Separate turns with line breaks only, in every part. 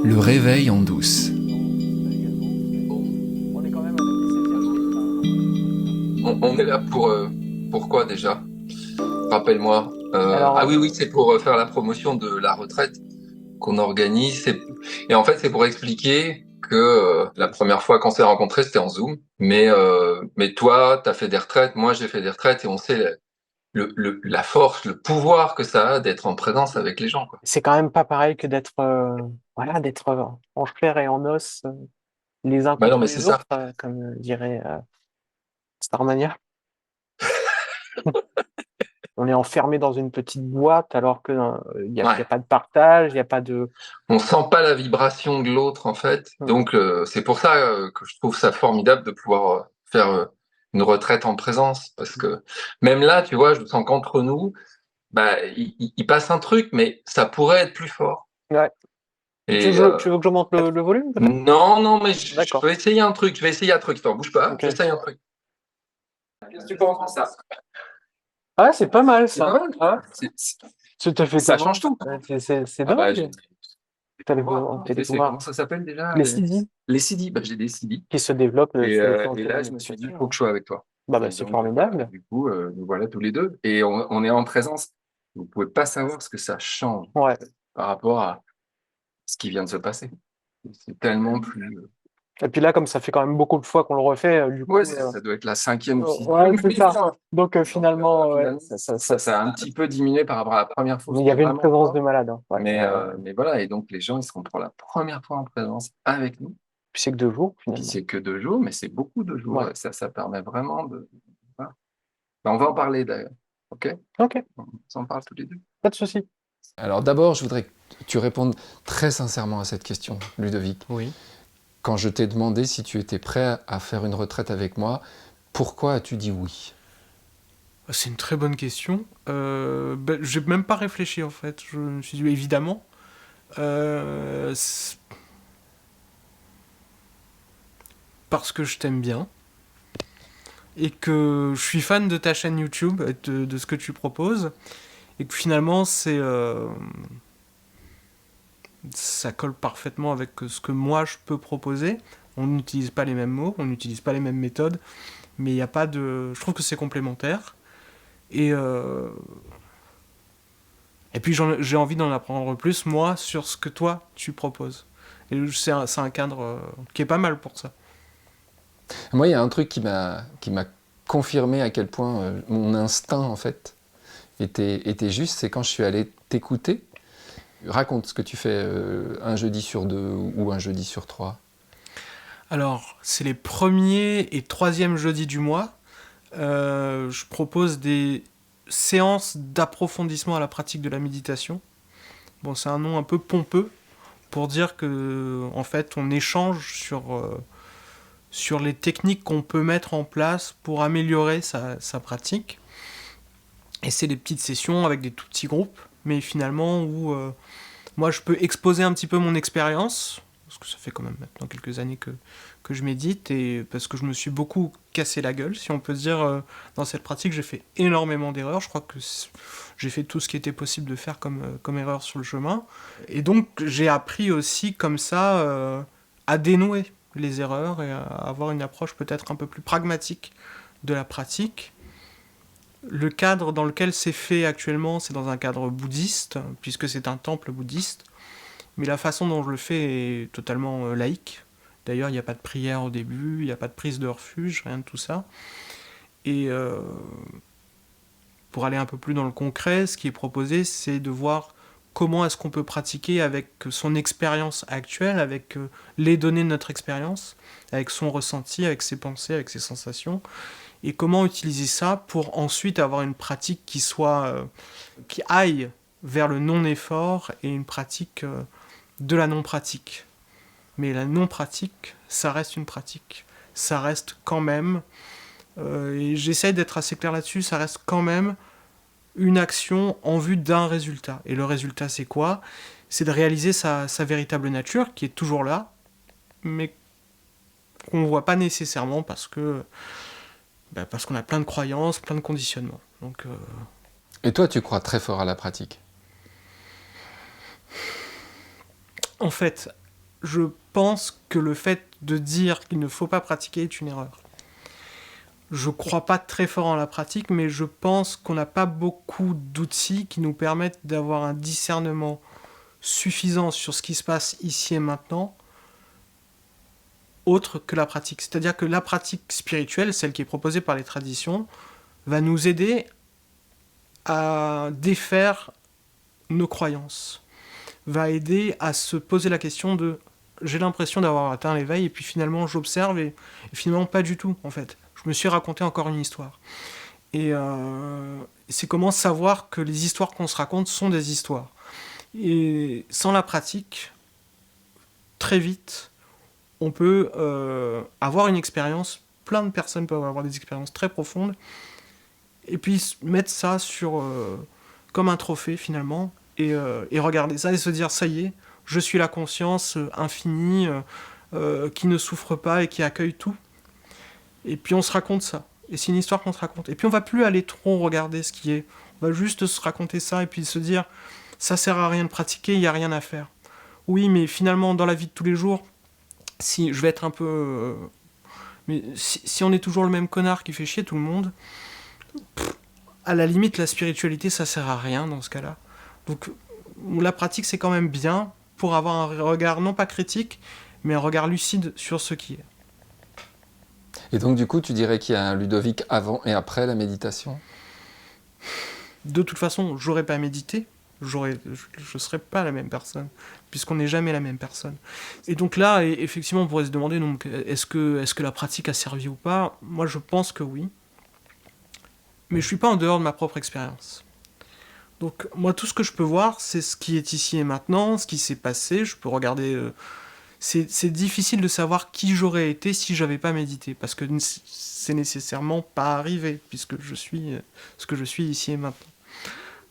Le réveil en douce.
On est là pour pourquoi déjà? Rappelle-moi.
Alors,
Ah oui, oui, c'est pour faire la promotion de la retraite qu'on organise. Et en fait, c'est pour expliquer que la première fois qu'on s'est rencontrés, c'était en Zoom. Mais toi, t'as fait des retraites, moi j'ai fait des retraites, et on sait la force, le pouvoir que ça a d'être en présence avec les gens, quoi.
c'est quand même pas pareil que d'être d'être en chair et en os les uns
Bah non,
contre
mais c'est
les
ça.
autres, comme dirait Starmania. On est enfermé dans une petite boîte alors que y a
Ouais.
pas de partage, il y a pas de.
On sent pas la vibration de l'autre, en fait. Donc c'est pour ça que je trouve ça formidable de pouvoir faire une retraite en présence, parce que même là, tu vois, je sens qu'entre nous, bah il passe un truc, mais ça pourrait être plus fort.
Ouais.
Et
Tu veux que j'augmente le volume peut-être?
non, non, mais je
D'accord.
peux essayer un truc. Je vais essayer un truc. Attends, bouge pas.
Ok.
J'essaye un truc. Qu'est-ce que tu penses de ça?
Ah, c'est pas mal
C'est pas
ça.
mal.
Ah, tu te fais
Ça
comment?
change tout.
C'est
Ah bah
dingue. T'as les pouvoirs,
comment ça s'appelle déjà?
les CD
Les CD. Bah, j'ai des CD.
qui se développent
Et là, je me suis dit, il faut que je sois avec toi.
Bah,
Et
c'est
donc,
formidable.
du coup, nous voilà tous les deux. Et on est en présence. Vous pouvez pas savoir ce que ça change
Ouais.
par rapport à ce qui vient de se passer. C'est tellement plus.
Et puis là, comme ça fait quand même beaucoup de fois qu'on le refait, du coup,
Ouais, ça doit être la cinquième ou
ouais,
sixième.
c'est ça. Donc finalement, ouais,
Finalement, ça a un petit peu diminué par rapport à la première fois.
il y
C'était
avait une
vraiment
présence de
fort.
malade, hein. Ouais.
Mais voilà, et donc les gens, ils seront pour la première fois en présence avec nous.
Puis c'est que 2 jours,
Puis
finalement.
c'est que 2 jours, mais c'est beaucoup de jours.
Ouais.
Ça permet vraiment de. Voilà. Ben, on va en parler d'ailleurs. OK?
Ok,
On s'en parle tous les deux.
pas de souci.
Alors d'abord, je voudrais que tu répondes très sincèrement à cette question, Ludovic.
Oui.
Quand je t'ai demandé si tu étais prêt à faire une retraite avec moi, pourquoi as-tu dit oui?
C'est une très bonne question. J'ai même pas réfléchi en fait. Je me suis dit évidemment. Parce que je t'aime bien et que je suis fan de ta chaîne YouTube et de ce que tu proposes et que finalement ça colle parfaitement avec ce que moi je peux proposer. On n'utilise pas les mêmes mots, on n'utilise pas les mêmes méthodes, mais il y a pas de. Je trouve que c'est complémentaire et et puis j'ai envie d'en apprendre plus, moi, sur ce que toi, tu proposes. Et c'est un cadre qui est pas mal pour ça.
Moi, il y a un truc qui m'a confirmé à quel point mon instinct, en fait, était juste, c'est quand je suis allé t'écouter. Raconte ce que tu fais un jeudi sur 2 ou un jeudi sur 3.
Alors, c'est les premiers et troisièmes jeudis du mois. Je propose des séances d'approfondissement à la pratique de la méditation. Bon, c'est un nom un peu pompeux pour dire que, en fait, on échange sur les techniques qu'on peut mettre en place pour améliorer sa pratique. Et c'est des petites sessions avec des tout petits groupes, mais finalement où moi je peux exposer un petit peu mon expérience, parce que ça fait quand même maintenant quelques années que je médite, et parce que je me suis beaucoup cassé la gueule, si on peut se dire, dans cette pratique j'ai fait énormément d'erreurs, je crois que j'ai fait tout ce qui était possible de faire comme erreur sur le chemin, et donc j'ai appris aussi comme ça à dénouer les erreurs et à avoir une approche peut-être un peu plus pragmatique de la pratique. Le cadre dans lequel c'est fait actuellement, c'est dans un cadre bouddhiste, puisque c'est un temple bouddhiste. Mais la façon dont je le fais est totalement laïque. D'ailleurs, il n'y a pas de prière au début, il n'y a pas de prise de refuge, rien de tout ça. Et pour aller un peu plus dans le concret, ce qui est proposé, c'est de voir comment est-ce qu'on peut pratiquer avec son expérience actuelle, avec les données de notre expérience, avec son ressenti, avec ses pensées, avec ses sensations, et comment utiliser ça pour ensuite avoir une pratique qui aille vers le non-effort et une pratique de la non-pratique. Mais la non-pratique, ça reste une pratique. Ça reste quand même, et j'essaye d'être assez clair là-dessus, ça reste quand même une action en vue d'un résultat. Et le résultat, c'est quoi? C'est de réaliser sa véritable nature, qui est toujours là, mais qu'on ne voit pas nécessairement parce qu'on a plein de croyances, plein de conditionnements. Donc,
Et toi, tu crois très fort à la pratique?
en fait, je pense que le fait de dire qu'il ne faut pas pratiquer est une erreur. Je crois pas très fort en la pratique, mais je pense qu'on n'a pas beaucoup d'outils qui nous permettent d'avoir un discernement suffisant sur ce qui se passe ici et maintenant, autre que la pratique. C'est-à-dire que la pratique spirituelle, celle qui est proposée par les traditions, va nous aider à défaire nos croyances, va aider à se poser la question de j'ai l'impression d'avoir atteint l'éveil et puis finalement j'observe et finalement pas du tout en fait. Je me suis raconté encore une histoire. Et c'est comment savoir que les histoires qu'on se raconte sont des histoires. Et sans la pratique, très vite, on peut avoir une expérience, plein de personnes peuvent avoir des expériences très profondes, et puis mettre ça sur comme un trophée finalement, et regarder ça et se dire ça y est, je suis la conscience infinie qui ne souffre pas et qui accueille tout. Et puis on se raconte ça. Et c'est une histoire qu'on se raconte. Et puis on va plus aller trop regarder ce qui est. On va juste se raconter ça et puis se dire ça sert à rien de pratiquer, il n'y a rien à faire. Oui, mais finalement dans la vie de tous les jours, si je vais être un peu... mais si on est toujours le même connard qui fait chier tout le monde, à la limite la spiritualité ça sert à rien dans ce cas-là. Donc la pratique c'est quand même bien pour avoir un regard non pas critique, mais un regard lucide sur ce qui est.
Et donc, du coup, tu dirais qu'il y a un Ludovic avant et après la méditation?
De toute façon, j'aurais pas médité, je serais pas la même personne, puisqu'on n'est jamais la même personne. Et donc là, effectivement, on pourrait se demander, donc, est-ce que la pratique a servi ou pas? Moi, je pense que oui. Mais je suis pas en dehors de ma propre expérience. Donc, moi, tout ce que je peux voir, c'est ce qui est ici et maintenant, ce qui s'est passé. Je peux regarder... c'est difficile de savoir qui j'aurais été si j'avais pas médité, parce que c'est nécessairement pas arrivé, puisque je suis ce que je suis ici et maintenant.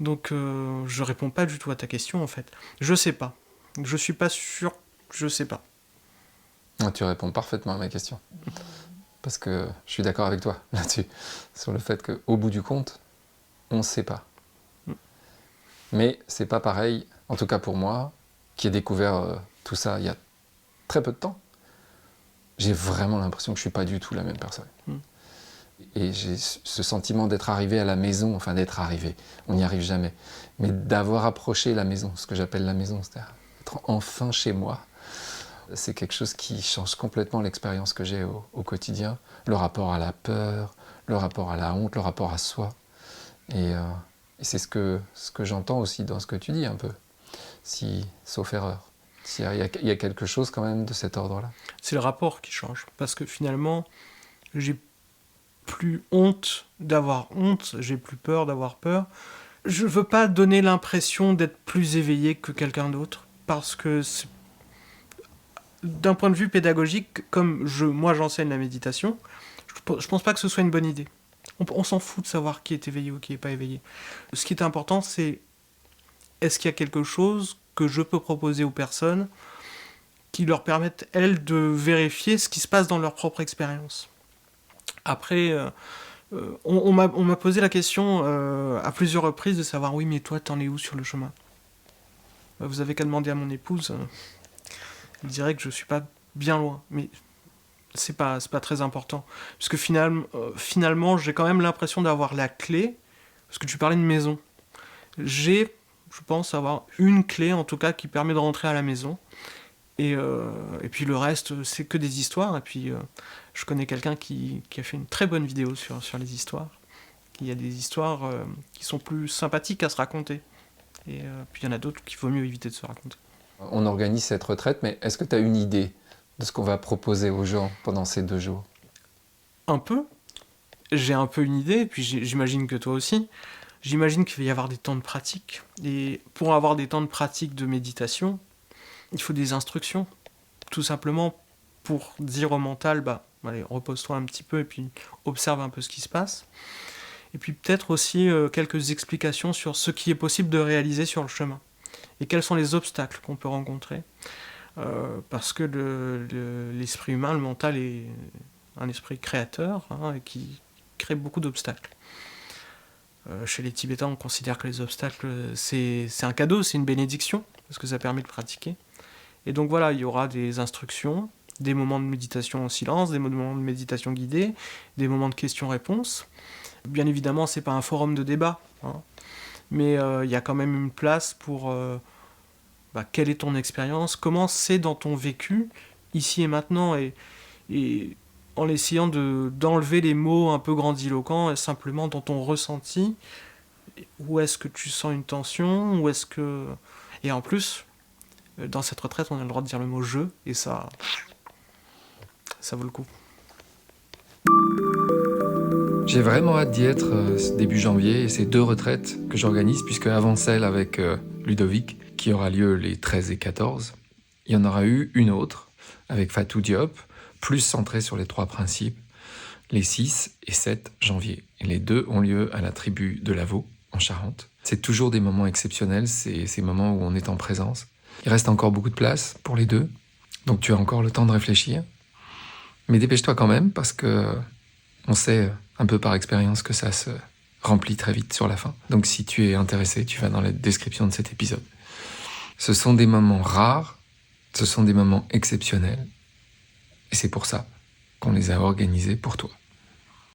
Donc je réponds pas du tout à ta question en fait. Je sais pas. Je suis pas sûr, je sais pas.
Ah, tu réponds parfaitement à ma question. Parce que je suis d'accord avec toi là-dessus, sur le fait qu'au bout du compte, on ne sait pas. Mais c'est pas pareil, en tout cas pour moi, qui ai découvert tout ça il y a très peu de temps. J'ai vraiment l'impression que je suis pas du tout la même personne. Et j'ai ce sentiment d'être arrivé à la maison, enfin d'être arrivé, on n'y arrive jamais, mais d'avoir approché la maison, ce que j'appelle la maison, c'est-à-dire être enfin chez moi, c'est quelque chose qui change complètement l'expérience que j'ai au quotidien, le rapport à la peur, le rapport à la honte, le rapport à soi. Et c'est ce que j'entends aussi dans ce que tu dis un peu, sauf erreur. Il y a quelque chose quand même de cet ordre-là.
C'est le rapport qui change, parce que finalement, j'ai plus honte d'avoir honte, j'ai plus peur d'avoir peur. Je veux pas donner l'impression d'être plus éveillé que quelqu'un d'autre, parce que d'un point de vue pédagogique, comme moi j'enseigne la méditation, je pense pas que ce soit une bonne idée. On s'en fout de savoir qui est éveillé ou qui est pas éveillé. Ce qui est important, c'est est-ce qu'il y a quelque chose que je peux proposer aux personnes qui leur permettent, elles, de vérifier ce qui se passe dans leur propre expérience. Après, on m'a posé la question à plusieurs reprises de savoir, oui, mais toi, t'en es où sur le chemin? Vous avez qu'à demander à mon épouse. Elle dirait que je suis pas bien loin, mais c'est pas très important. Parce que finalement, j'ai quand même l'impression d'avoir la clé, parce que tu parlais de maison. Je pense avoir une clé, en tout cas, qui permet de rentrer à la maison. Et puis le reste, c'est que des histoires. Et puis je connais quelqu'un qui a fait une très bonne vidéo sur les histoires. Il y a des histoires qui sont plus sympathiques à se raconter. Et puis il y en a d'autres qu'il vaut mieux éviter de se raconter.
On organise cette retraite, mais est-ce que tu as une idée de ce qu'on va proposer aux gens pendant ces 2 jours?
Un peu. J'ai un peu une idée, et puis j'imagine que toi aussi. J'imagine qu'il va y avoir des temps de pratique. Et pour avoir des temps de pratique de méditation, il faut des instructions. Tout simplement pour dire au mental, allez, repose-toi un petit peu et puis observe un peu ce qui se passe. Et puis peut-être aussi quelques explications sur ce qui est possible de réaliser sur le chemin. Et quels sont les obstacles qu'on peut rencontrer. Parce que l'esprit humain, le mental est un esprit créateur et qui crée beaucoup d'obstacles. Chez les Tibétains, on considère que les obstacles, c'est un cadeau, c'est une bénédiction, parce que ça permet de pratiquer. Et donc voilà, il y aura des instructions, des moments de méditation en silence, des moments de méditation guidée, des moments de questions-réponses. Bien évidemment, c'est pas un forum de débat, hein, mais il y a quand même une place pour quelle est ton expérience, comment c'est dans ton vécu, ici et maintenant, et en essayant d'enlever les mots un peu grandiloquents, et simplement dans ton ressenti, où est-ce que tu sens une tension, où est-ce que... Et en plus, dans cette retraite, on a le droit de dire le mot « je », et ça vaut le coup.
J'ai vraiment hâte d'y être début janvier, et c'est 2 retraites que j'organise, puisque avant celle avec Ludovic, qui aura lieu les 13 et 14, il y en aura eu une autre avec Fatou Diop, plus centrée sur les 3 principes, les 6 et 7 janvier. Et les 2 ont lieu à la tribu de Lavaux, en Charente. C'est toujours des moments exceptionnels, c'est ces moments où on est en présence. Il reste encore beaucoup de place pour les 2, donc tu as encore le temps de réfléchir. Mais dépêche-toi quand même, parce que on sait un peu par expérience que ça se remplit très vite sur la fin. Donc si tu es intéressé, tu vas dans la description de cet épisode. Ce sont des moments rares, ce sont des moments exceptionnels, et c'est pour ça qu'on les a organisés pour toi.